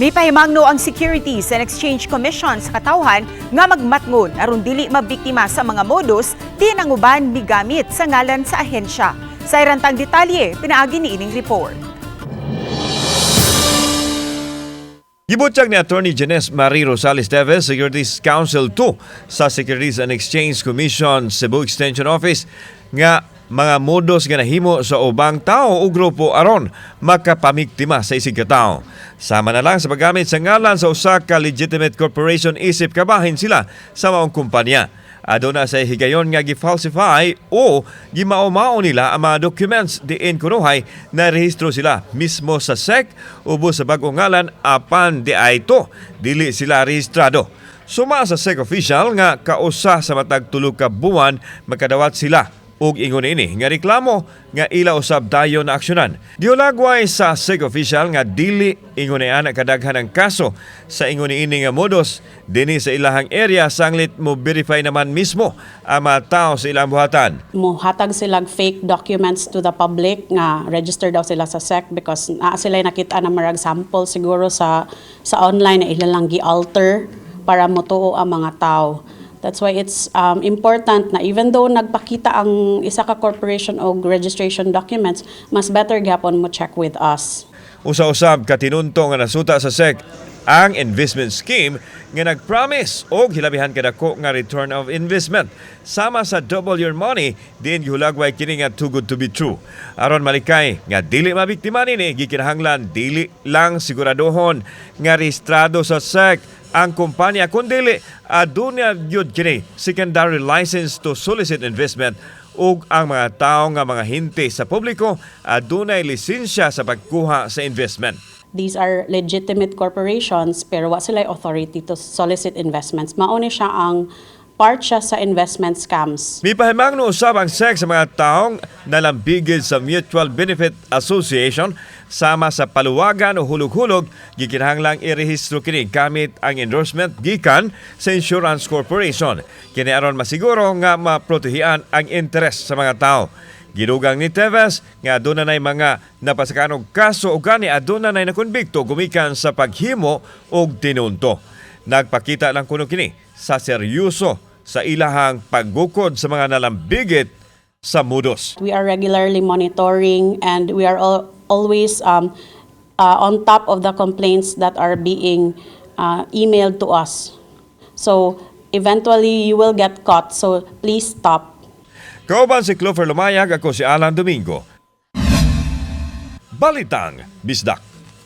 May pahimangno ang Securities and Exchange Commission sa katawhan nga magmatngon aron dili mabiktima sa mga modus di nang uban migamit sa ngalan sa ahensya. Sa irantang detalye, pinaagi ni ining report. Gibutyag ni Attorney Jenes Marie Rosales Teves, Securities Counsel 2 sa Securities and Exchange Commission Cebu Extension Office nga mga modus nga nahimo sa ubang tao o grupo aron makapamiktima sa isig katao. Sama na lang sa paggamit sa ngalan sa usa ka legitimate corporation isip kabahin sila sa maong kompaniya. Aduna sa higayon nga gi-falsify o gimao-mao nila ang mga documents diin kunuhay na rehistro sila mismo sa SEC ubos sa bag-ong ngalan apan di ay ito dili sila rehistrado. Suma sa SEC official nga kausa sa matag tulo ka buwan makadawat sila ug ingon ini nga reklamo nga ila usab dayon na aksyonan. Diolagway sa SEC official nga dili ingon ana kadaghan ang kaso sa ingon ini nga modus dinhi sa ilahang area sanglit mo verify naman mismo ang mga tao sa ilang buhatan. Muhatag silang fake documents to the public nga register daw sila sa SEC because sila nakita na marag sample siguro sa online na ilang gi-alter para motuo ang mga tao. That's why it's important na even though nagpakita ang isa ka corporation o registration documents, mas better gyapon mo check with us. Usa-usab ka tinunto nga nasuta sa SEC ang investment scheme nga nag-promise og hilabihan kadako nga return of investment. Sama sa double your money, diin gihulagway kini nga too good to be true. Aron malikay nga dili mabiktima nini, gikinahanglan dili lang siguradohon nga rehistrado sa SEC ang kompanya kundi aduna gyud kini secondary license to solicit investment ug ang mga tawo nga mga hinte sa publiko adunay lisensya sa pagkuha sa investment. These are legitimate corporations pero wa sila authority to solicit investments. Mao ni siya ang part siya sa investment scams. May pahimangno usab ang SEC sa mga taong nalambigid sa Mutual Benefit Association sama sa paluwagan o hulog-hulog, gikinahanglang irehistro kini gamit ang endorsement gikan sa Insurance Corporation. Kini aron masiguro nga maprotehian ang interes sa mga tao. Gidugang ni Teves nga aduna nay mga napasakanog kaso ug gani aduna nay nakonbikto gumikan sa paghimo og tinunto. Nagpakita lang kuno kini sa seryoso sa ilahang paggukod sa mga nalambigit sa modus. We are regularly monitoring and we are always on top of the complaints that are being emailed to us. So eventually you will get caught. So please stop. Kauban si Clover Lumayag, ako si Alan Domingo. Balitang Bisdak.